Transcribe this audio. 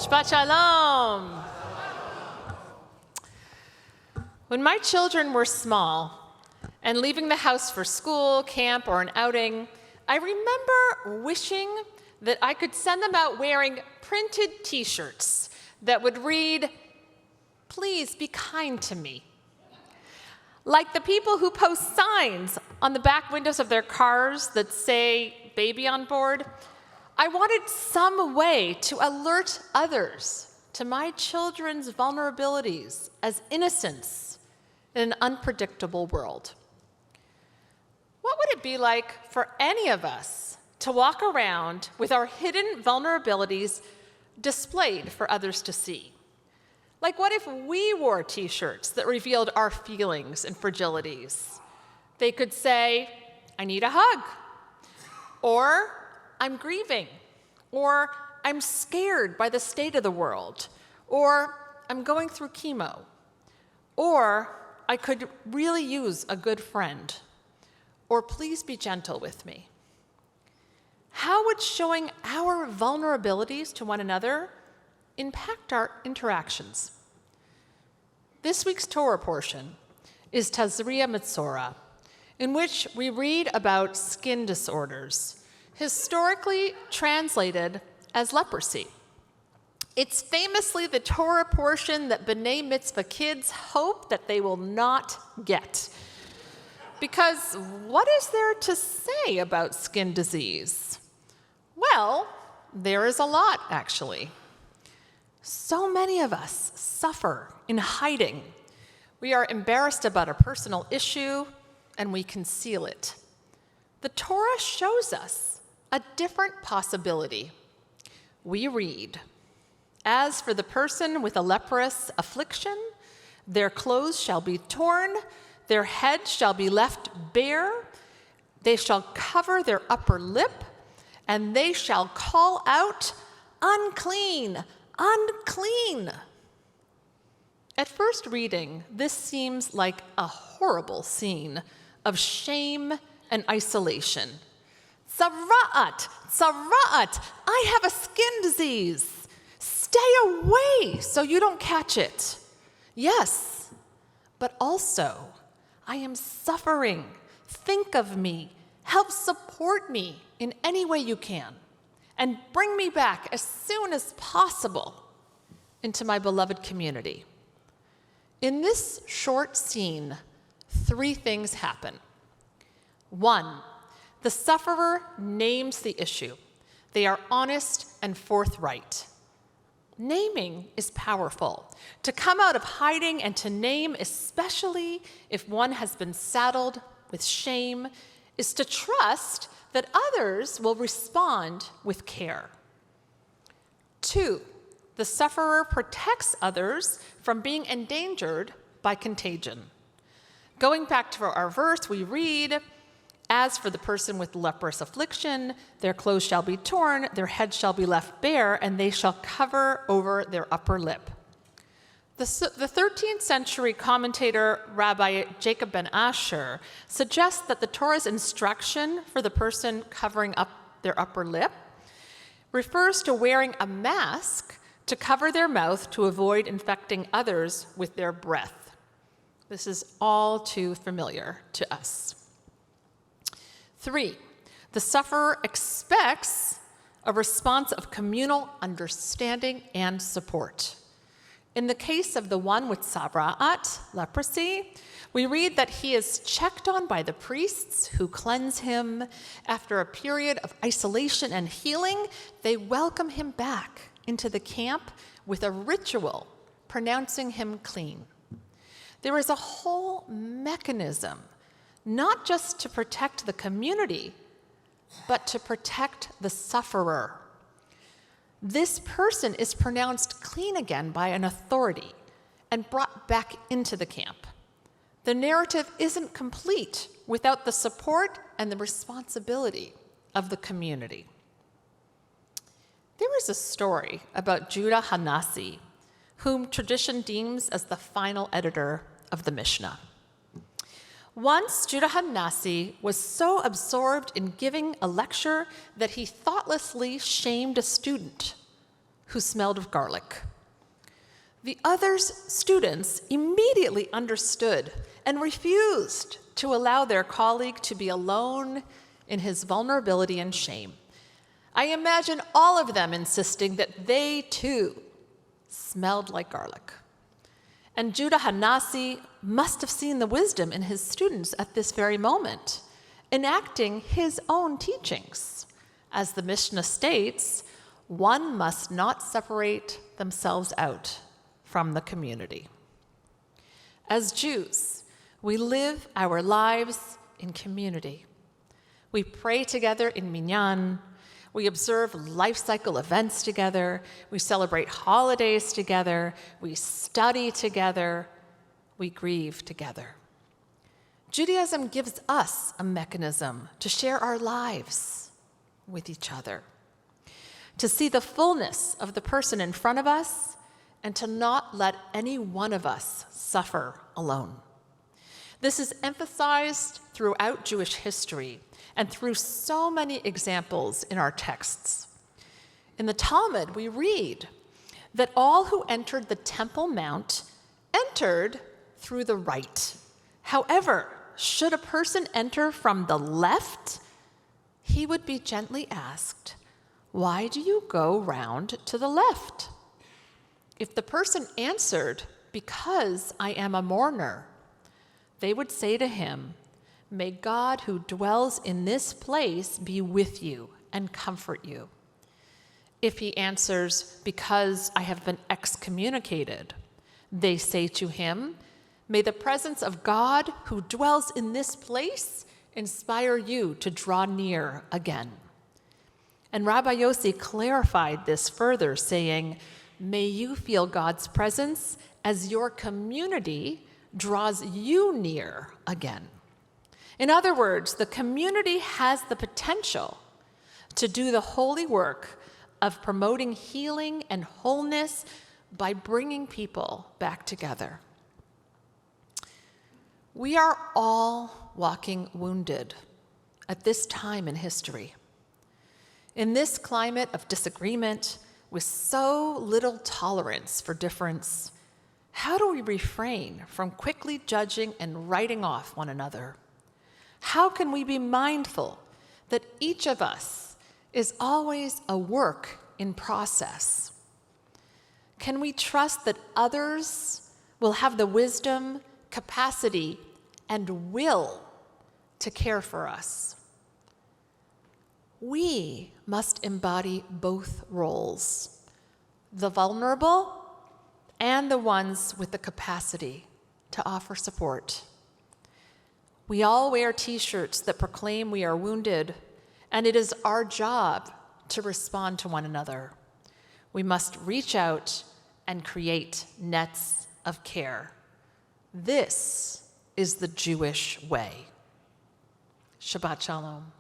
Shabbat Shalom. When my children were small and leaving the house for school, camp, or an outing, I remember wishing that I could send them out wearing printed t-shirts that would read, "Please be kind to me." Like the people who post signs on the back windows of their cars that say "baby on board," I wanted some way to alert others to my children's vulnerabilities as innocents in an unpredictable world. What would it be like for any of us to walk around with our hidden vulnerabilities displayed for others to see? Like, what if we wore t-shirts that revealed our feelings and fragilities? They could say, "I need a hug," or "I'm grieving," or "I'm scared by the state of the world," or "I'm going through chemo," or "I could really use a good friend," or "Please be gentle with me." How would showing our vulnerabilities to one another impact our interactions? This week's Torah portion is Tazria Metzora, in which we read about skin disorders, historically translated as leprosy. It's famously the Torah portion that B'nai Mitzvah kids hope that they will not get. Because what is there to say about skin disease? Well, there is a lot, actually. So many of us suffer in hiding. We are embarrassed about a personal issue, and we conceal it. The Torah shows us a different possibility. We read, "As for the person with a leprous affliction, their clothes shall be torn, their head shall be left bare, they shall cover their upper lip, and they shall call out, 'Unclean, unclean.'" At first reading, this seems like a horrible scene of shame and isolation. "Tzara'at, tzara'at, I have a skin disease. Stay away so you don't catch it." Yes, but also, "I am suffering. Think of me. Help support me in any way you can, and bring me back as soon as possible into my beloved community." In this short scene, 3 things happen. 1, the sufferer names the issue. They are honest and forthright. Naming is powerful. To come out of hiding and to name, especially if one has been saddled with shame, is to trust that others will respond with care. 2, the sufferer protects others from being endangered by contagion. Going back to our verse, we read, "As for the person with leprous affliction, their clothes shall be torn, their head shall be left bare, and they shall cover over their upper lip." The 13th century commentator Rabbi Jacob ben Asher suggests that the Torah's instruction for the person covering up their upper lip refers to wearing a mask to cover their mouth to avoid infecting others with their breath. This is all too familiar to us. 3, the sufferer expects a response of communal understanding and support. In the case of the one with tzara'at, leprosy, we read that he is checked on by the priests who cleanse him. After a period of isolation and healing, they welcome him back into the camp with a ritual pronouncing him clean. There is a whole mechanism, not just to protect the community, but to protect the sufferer. This person is pronounced clean again by an authority and brought back into the camp. The narrative isn't complete without the support and the responsibility of the community. There is a story about Judah Hanasi, whom tradition deems as the final editor of the Mishnah. Once, Judah Hanasi was so absorbed in giving a lecture that he thoughtlessly shamed a student. who smelled of garlic. The other students immediately understood and refused to allow their colleague to be alone in his vulnerability and shame. I imagine all of them insisting that they too smelled like garlic. And Judah Hanasi must have seen the wisdom in his students at this very moment, enacting his own teachings. As the Mishnah states, one must not separate themselves out from the community. As Jews, we live our lives in community. We pray together in minyan. We observe life cycle events together. We celebrate holidays together. We study together. We grieve together. Judaism gives us a mechanism to share our lives with each other, to see the fullness of the person in front of us, and to not let any one of us suffer alone. This is emphasized throughout Jewish history and through so many examples in our texts. In the Talmud, we read that all who entered the Temple Mount entered through the right. However, should a person enter from the left, he would be gently asked, "Why do you go round to the left?" If the person answered, "Because I am a mourner," they would say to him, "May God who dwells in this place be with you and comfort you." If he answers, "Because I have been excommunicated," they say to him, "May the presence of God who dwells in this place inspire you to draw near again." And Rabbi Yossi clarified this further, saying, "May you feel God's presence as your community draws you near again." In other words, the community has the potential to do the holy work of promoting healing and wholeness by bringing people back together. We are all walking wounded at this time in history. In this climate of disagreement, with so little tolerance for difference, how do we refrain from quickly judging and writing off one another? How can we be mindful that each of us is always a work in process? Can we trust that others will have the wisdom, capacity, and will to care for us? We must embody both roles, the vulnerable and the ones with the capacity to offer support. We all wear T-shirts that proclaim we are wounded, and it is our job to respond to one another. We must reach out and create nets of care. This is the Jewish way. Shabbat Shalom.